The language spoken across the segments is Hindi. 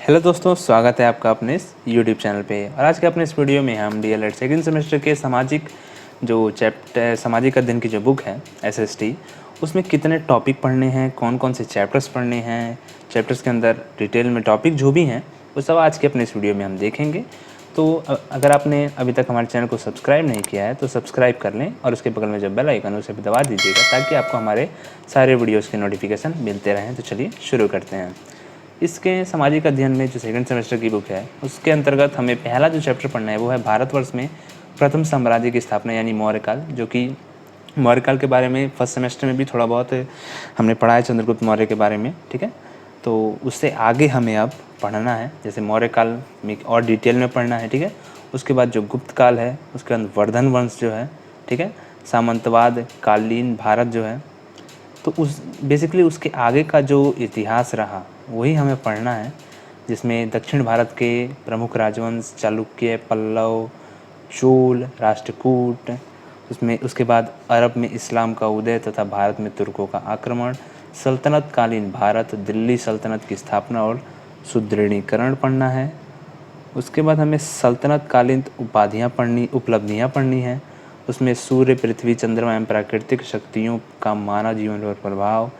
हेलो दोस्तों, स्वागत है आपका अपने इस यूट्यूब चैनल पे। और आज के अपने इस वीडियो में हम डीएलएड सेकंड सेमेस्टर के सामाजिक जो चैप्टर सामाजिक अध्ययन की जो बुक है एसएसटी, उसमें कितने टॉपिक पढ़ने हैं, कौन कौन से चैप्टर्स पढ़ने हैं, चैप्टर्स के अंदर डिटेल में टॉपिक जो भी हैं वो सब आज के अपने इस वीडियो में हम देखेंगे। तो अगर आपने अभी तक हमारे चैनल को सब्सक्राइब नहीं किया है तो सब्सक्राइब कर लें और उसके बगल में जो बेल आइकन है उसे भी दबा दीजिएगा ताकि आपको हमारे सारे वीडियोज़ के नोटिफिकेशन मिलते रहें। तो चलिए शुरू करते हैं। इसके सामाजिक अध्ययन में जो सेकंड सेमेस्टर की बुक है उसके अंतर्गत हमें पहला जो चैप्टर पढ़ना है वो है भारतवर्ष में प्रथम साम्राज्य की स्थापना यानी मौर्यकाल, जो कि मौर्यकाल के बारे में फर्स्ट सेमेस्टर में भी थोड़ा बहुत हमने पढ़ा है चंद्रगुप्त मौर्य के बारे में, ठीक है। तो उससे आगे हमें अब पढ़ना है, जैसे मौर्यकाल में और डिटेल में पढ़ना है, ठीक है। उसके बाद जो गुप्त काल है, उसके बाद वर्धन वंश जो है, ठीक है, सामंतवाद कालीन भारत जो है, तो उस बेसिकली उसके आगे का जो इतिहास रहा वही हमें पढ़ना है, जिसमें दक्षिण भारत के प्रमुख राजवंश चालुक्य, पल्लव, चोल, राष्ट्रकूट, उसमें उसके बाद अरब में इस्लाम का उदय तथा भारत में तुर्कों का आक्रमण, सल्तनत कालीन भारत, दिल्ली सल्तनत की स्थापना और सुदृढ़ीकरण पढ़ना है। उसके बाद हमें सल्तनत कालीन उपलब्धियाँ पढ़नी है। उसमें सूर्य, पृथ्वी, चंद्रमा एवं प्राकृतिक शक्तियों का मानव जीवन पर प्रभाव,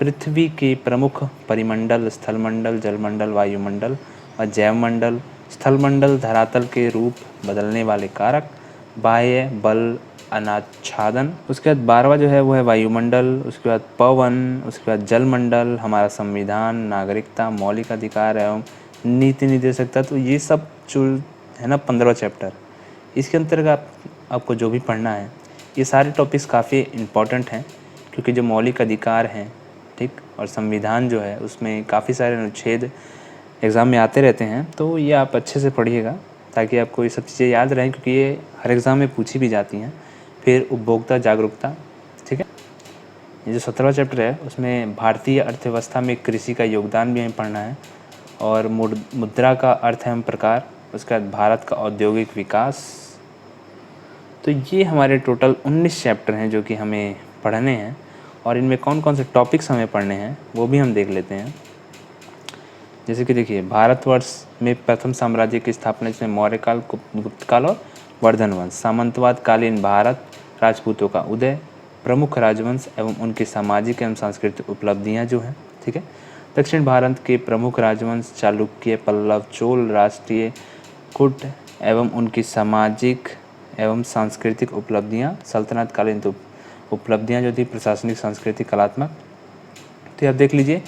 पृथ्वी के प्रमुख परिमंडल, स्थलमंडल, जलमंडल, वायुमंडल और जैवमंडल, स्थलमंडल, धरातल के रूप बदलने वाले कारक, बाह्य बल अनाच्छादन। उसके बाद 12वां जो है वो है वायुमंडल, उसके बाद पवन, उसके बाद जलमंडल, हमारा संविधान, नागरिकता, मौलिक अधिकार एवं नीति निर्देशकता। तो ये सब जो है ना 15वां चैप्टर, इसके अंतर्गत आपको जो भी पढ़ना है ये सारे टॉपिक्स काफ़ी इम्पॉर्टेंट हैं, क्योंकि जो मौलिक अधिकार हैं, ठीक, और संविधान जो है उसमें काफ़ी सारे अनुच्छेद एग्ज़ाम में आते रहते हैं। तो ये आप अच्छे से पढ़िएगा ताकि आपको ये सब चीज़ें याद रहें, क्योंकि ये हर एग्ज़ाम में पूछी भी जाती हैं। फिर उपभोक्ता जागरूकता, ठीक है। ये जो 17वां चैप्टर है उसमें भारतीय अर्थव्यवस्था में कृषि का योगदान भी हमें पढ़ना है, और मुद्रा का अर्थ एवं प्रकार, उसके बाद भारत का औद्योगिक विकास। तो ये हमारे टोटल 19 चैप्टर हैं जो कि हमें पढ़ने हैं, और इनमें कौन कौन से टॉपिक्स हमें पढ़ने हैं वो भी हम देख लेते हैं। जैसे कि देखिए, भारतवर्ष में प्रथम साम्राज्य की स्थापना, जिसमें मौर्यकाल, गुप्तकाल और वर्धन वंश, सामंतवाद कालीन भारत, राजपूतों का उदय, प्रमुख राजवंश एवं उनकी सामाजिक एवं सांस्कृतिक उपलब्धियाँ जो हैं, ठीक है। दक्षिण भारत के प्रमुख राजवंश चालुक्य, पल्लव, चोल, राष्ट्रीय कूट एवं उनकी सामाजिक एवं सांस्कृतिक उपलब्धियाँ, सल्तनत कालीन उपलब्धियाँ जो थी प्रशासनिक, सांस्कृतिक, कलात्मक। तो आप देख लीजिए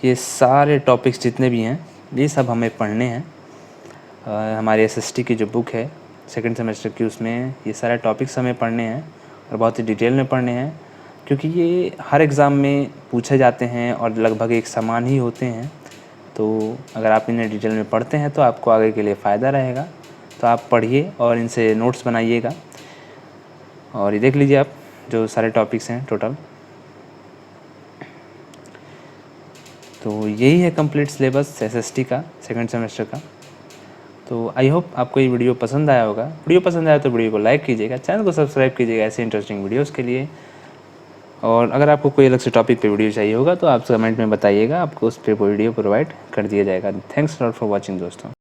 ये सारे टॉपिक्स जितने भी हैं ये सब हमें पढ़ने हैं। हमारी एसएसटी की जो बुक है सेकंड सेमेस्टर की, उसमें ये सारे टॉपिक्स हमें पढ़ने हैं और बहुत ही डिटेल में पढ़ने हैं, क्योंकि ये हर एग्ज़ाम में पूछे जाते हैं और लगभग एक समान ही होते हैं। तो अगर आप इन्हें डिटेल में पढ़ते हैं तो आपको आगे के लिए फ़ायदा रहेगा। तो आप पढ़िए और इनसे नोट्स बनाइएगा। और ये देख लीजिए आप जो सारे टॉपिक्स हैं टोटल। तो यही है कंप्लीट सिलेबस एसएसटी का सेकंड सेमेस्टर का। तो आई होप आपको ये वीडियो पसंद आया होगा। वीडियो पसंद आया तो वीडियो को लाइक कीजिएगा, चैनल को सब्सक्राइब कीजिएगा ऐसे इंटरेस्टिंग वीडियोस के लिए। और अगर आपको कोई अलग से टॉपिक पे वीडियो चाहिए होगा तो आप कमेंट में बताइएगा, आपको उस पर वीडियो प्रोवाइड कर दिया जाएगा। थैंक्स लॉट फॉर वॉचिंग दोस्तों।